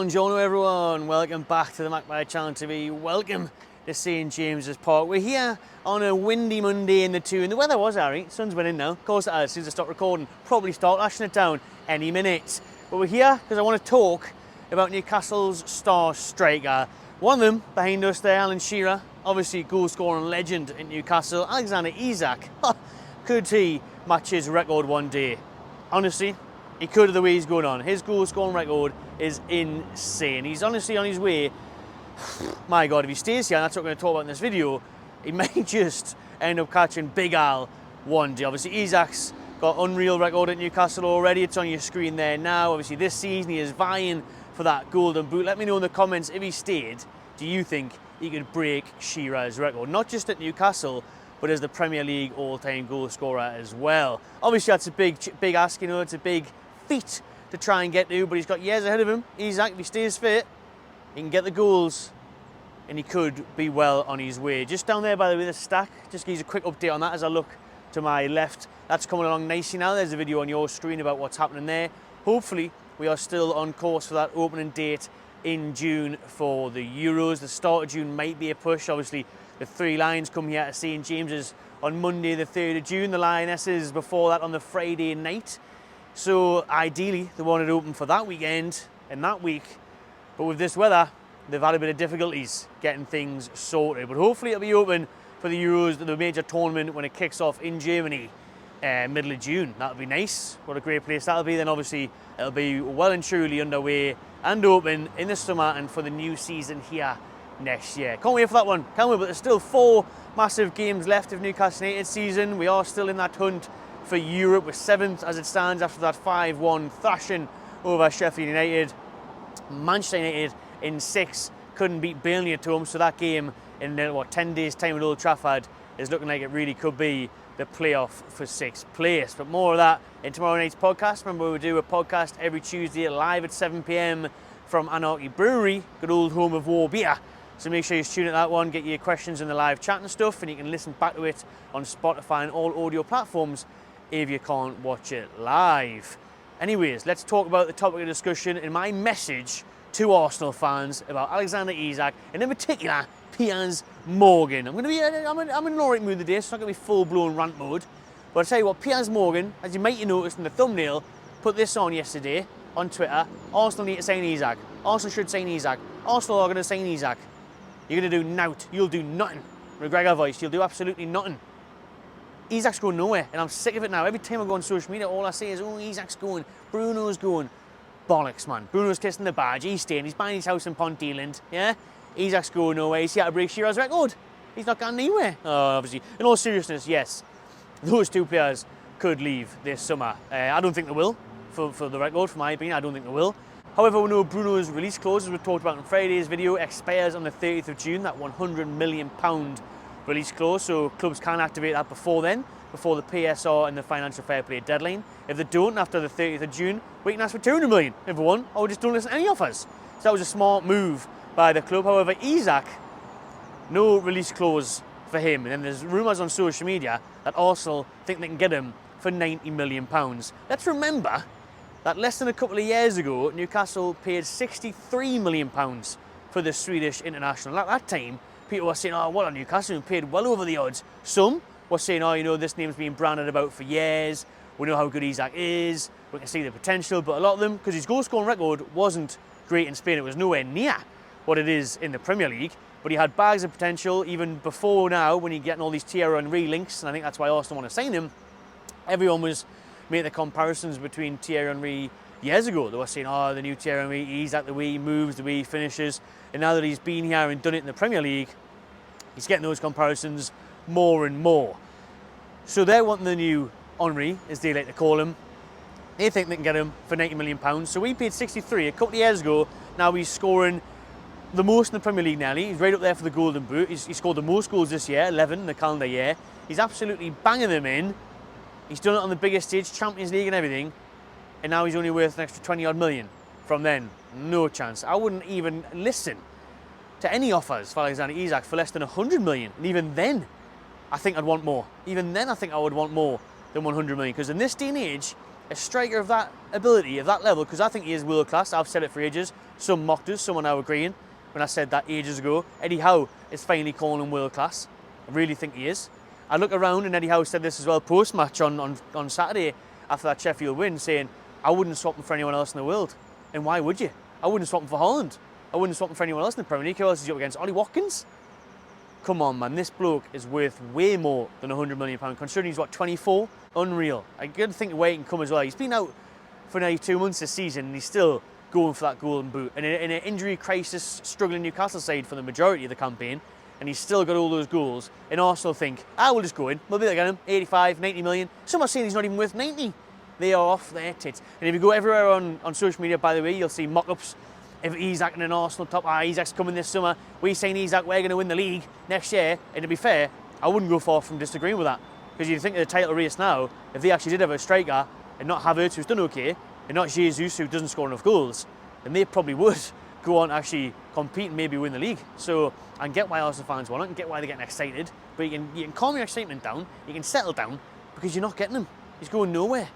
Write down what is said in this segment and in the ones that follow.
Buongiorno everyone, welcome back to the Magpie Channel TV, welcome to St James's Park. We're here on a windy Monday in the two, and the weather was alright, sun's winning now, of course it has, as soon as I stop recording, probably start lashing it down any minute. But we're here because I want to talk about Newcastle's star striker. One of them, behind us there, Alan Shearer, obviously goal scoring legend in Newcastle, Alexander Isak. Could he match his record one day? Honestly, he could have the way he's going on. His goal scoring record is insane. He's honestly on his way. My God, if he stays here, and that's what we're going to talk about in this video, he may just end up catching Big Al one day. Obviously, Isak's got unreal record at Newcastle already. It's on your screen there now. Obviously, this season he is vying for that golden boot. Let me know in the comments, if he stayed, do you think he could break Shearer's record? Not just at Newcastle, but as the Premier League all-time goal scorer as well. Obviously, that's a big ask, you know, it's a big feat to try and get to, but he's got years ahead of him. Isak, if he stays fit, he can get the goals, and he could be well on his way. Just down there, by the way, the stack, just gives a quick update on that as I look to my left. That's coming along nicely now. There's a video on your screen about what's happening there. Hopefully, we are still on course for that opening date in June for the Euros. The start of June might be a push. Obviously, the three Lions come here to St James's on Monday, the 3rd of June. The Lionesses before that on the Friday night. So ideally, they wanted to open for that weekend and that week. But with this weather, they've had a bit of difficulties getting things sorted. But hopefully it'll be open for the Euros, the major tournament, when it kicks off in Germany, middle of June. That'll be nice. What a great place that'll be. Then obviously it'll be well and truly underway and open in the summer and for the new season here next year. Can't wait for that one, can't we? But there's still 4 massive games left of Newcastle United season. We are still in that hunt for Europe. We're 7th as it stands after that 5-1 thrashing over Sheffield United. Manchester United in 6th, couldn't beat Burnley at home, so that game in 10 days time at Old Trafford is looking like it really could be the playoff for 6th place. But more of that in tomorrow night's podcast. Remember, we do a podcast every Tuesday live at 7 p.m. from Anarchy Brewery, good old home of war beer. So make sure you tune in that one, get your questions in the live chat and stuff, and you can listen back to it on Spotify and all audio platforms if you can't watch it live. Anyways, let's talk about the topic of discussion and my message to Arsenal fans about Alexander Isak, and in particular, Piers Morgan. I'm in an alright mood today, so it's not going to be full-blown rant mode. But I'll tell you what, Piers Morgan, as you might have noticed in the thumbnail, put this on yesterday on Twitter. Arsenal need to sign Isak. Arsenal should sign Isak. Arsenal are going to sign Isak. You're going to do nout. You'll do nothing. McGregor voice, you'll do absolutely nothing. Isak's going nowhere, and I'm sick of it now. Every time I go on social media, all I say is, oh, Isak's going, Bruno's going. Bollocks, man. Bruno's kissing the badge, he's staying, he's buying his house in Ponteland, yeah? Isak's going nowhere, he's here to break Shearer's record. He's not going anywhere. Obviously, in all seriousness, yes, those 2 players could leave this summer. I don't think they will, for the record, for my opinion, I don't think they will. However, we know Bruno's release clause, as we talked about in Friday's video, expires on the 30th of June, that £100 million release clause, so clubs can activate that before then, before the PSR and the financial fair play deadline. If they don't, after the 30th of June, we can ask for 200 million if we want, or just don't listen to any offers. So that was a smart move by the club. However, Isak, no release clause for him. And then there's rumours on social media that Arsenal think they can get him for £90 million. Let's remember that less than a couple of years ago, Newcastle paid £63 million for the Swedish international. At that time, people were saying, oh, what on Newcastle? We paid well over the odds. Some were saying, oh, you know, this name's been branded about for years. We know how good Isak is. We can see the potential. But a lot of them, because his goal scoring record wasn't great in Spain, it was nowhere near what it is in the Premier League. But he had bags of potential even before now, when you're getting all these Thierry Henry links. And I think that's why Arsenal want to sign him. Everyone was making the comparisons between Thierry Henry years ago. They were saying, oh, the new Thierry Henry, Isak, the way he moves, the way he finishes. And now that he's been here and done it in the Premier League, he's getting those comparisons more and more. So they're wanting the new Henry, as they like to call him. They think they can get him for £90 million. So we paid 63 a couple of years ago. Now he's scoring the most in the Premier League nearly. He's right up there for the golden boot. He's scored the most goals this year, 11 in the calendar year. He's absolutely banging them in. He's done it on the biggest stage, Champions League and everything. And now he's only worth an extra 20 odd million from then. No chance. I wouldn't even listen to any offers for Alexander Isak for less than 100 million. And even then, I think I'd want more. Even then, I think I would want more than 100 million. Because in this day and age, a striker of that ability, of that level, because I think he is world class, I've said it for ages, Some mocked us, some are now agreeing when I said that ages ago. Eddie Howe is finally calling him world class. I really think he is. I look around, and Eddie Howe said this as well post-match on Saturday after that Sheffield win, saying, I wouldn't swap him for anyone else in the world. And why would you? I wouldn't swap him for Holland. I wouldn't swap him for anyone else in the Premier League. Who else is he up against? Ollie Watkins? Come on, man. This bloke is worth way more than £100 million, considering he's, what, 24? Unreal. I got to think the way he can come as well. He's been out for nearly 2 months this season, and he's still going for that golden boot. And in an injury crisis, struggling Newcastle side for the majority of the campaign, and he's still got all those goals, and Arsenal think, we'll just go in. We'll be there, get him, 85, 90 million. Some are saying he's not even worth 90. They are off their tits. And if you go everywhere on social media, by the way, you'll see mock-ups of Isak and an Arsenal top. Isak's coming this summer. We're saying, Isak, we're going to win the league next year. And to be fair, I wouldn't go far from disagreeing with that. Because you think of the title race now, if they actually did have a striker, and not Havertz, who's done okay, and not Jesus, who doesn't score enough goals, then they probably would go on to actually compete and maybe win the league. So I can get why Arsenal fans want it and get why they're getting excited, but you can calm your excitement down, you can settle down, because you're not getting him. He's going nowhere.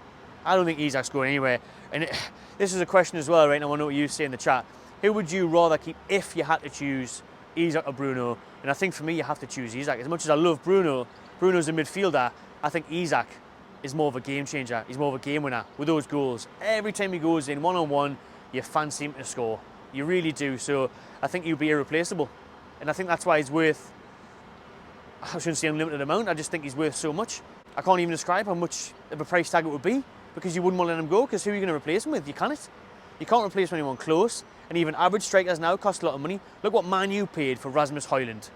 I don't think Isak's going anywhere. And this is a question as well, right? And I want to know what you say in the chat. Who would you rather keep if you had to choose, Isak or Bruno? And I think for me, you have to choose Isak. As much as I love Bruno, Bruno's a midfielder, I think Isak is more of a game changer. He's more of a game winner with those goals. Every time he goes in one-on-one, you fancy him to score. You really do. So I think he'll be irreplaceable. And I think that's why he's worth, I shouldn't say unlimited amount, I just think he's worth so much. I can't even describe how much of a price tag it would be, because you wouldn't want to let him go, because who are you going to replace him with? You can't. You can't replace anyone close. And even average strikers now cost a lot of money. Look what Man U paid for Rasmus Højlund.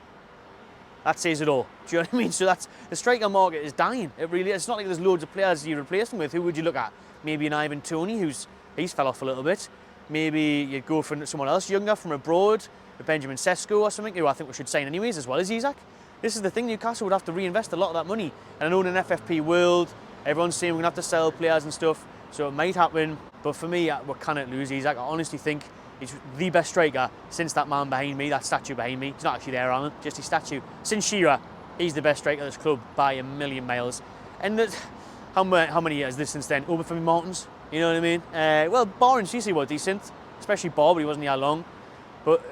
That says it all. Do you know what I mean? So that's, the striker market is dying. It really is. It's not like there's loads of players you replace him with. Who would you look at? Maybe an Ivan Toney, he's fell off a little bit. Maybe you'd go for someone else younger from abroad, a Benjamin Sesko or something, who I think we should sign anyways, as well as Isak. This is the thing, Newcastle would have to reinvest a lot of that money. And I know in an FFP world, everyone's saying we're going to have to sell players and stuff, so it might happen. But for me, we cannot lose Isak. I honestly think he's the best striker since that man behind me, that statue behind me. He's not actually there, Alan, just his statue. Since Shearer, he's the best striker of this club by a million miles. And how many years is this since then? Over from Martins, you know what I mean? Well, Bar and Cisse were decent, especially Bar, but he wasn't here long. But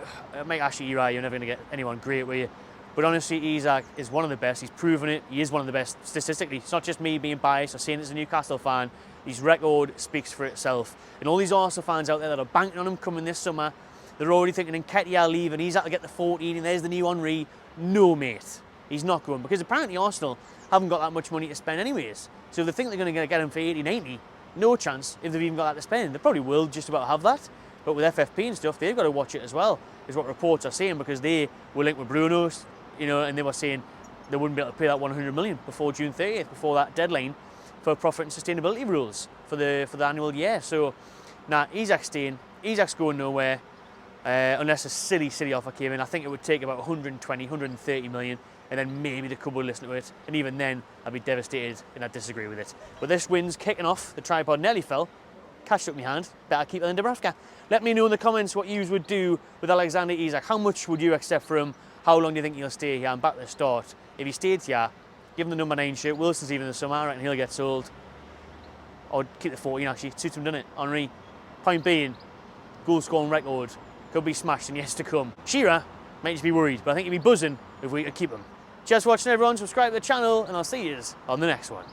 Mike Ashley, you're never going to get anyone great, were you? But honestly, Isak is one of the best. He's proven it. He is one of the best statistically. It's not just me being biased or saying it as a Newcastle fan. His record speaks for itself. And all these Arsenal fans out there that are banking on him coming this summer, they're already thinking Nketiah leaving, Isak to get the 14, and there's the new Henry. No, mate. He's not going, because apparently Arsenal haven't got that much money to spend anyways. So if they think they're going to get him for 80, 90, no chance if they've even got that to spend. They probably will just about have that. But with FFP and stuff, they've got to watch it as well, is what reports are saying, because they were linked with Bruno's, and they were saying they wouldn't be able to pay that 100 million before June 30th, before that deadline for profit and sustainability rules for the annual year. So, Isak's staying. Isak's going nowhere unless a silly offer came in. I think it would take about 120, 130 million, and then maybe the club would listen to it. And even then, I'd be devastated and I'd disagree with it. But this win's kicking off. The tripod nearly fell. Cash took my hand. Better keep it than Dubravka. Let me know in the comments what you would do with Alexander Isak. How much would you accept for him? How long do you think he'll stay here? And back to the start, if he stayed here, give him the number 9 shirt. Wilson's even in the summer. I reckon he'll get sold. Or keep the 14 actually. Suits him, doesn't it? Henry. Point being, goal scoring record could be smashed in years to come. Shearer might just be worried, but I think he'd be buzzing if we could keep him. Cheers for watching, everyone. Subscribe to the channel, and I'll see you on the next one.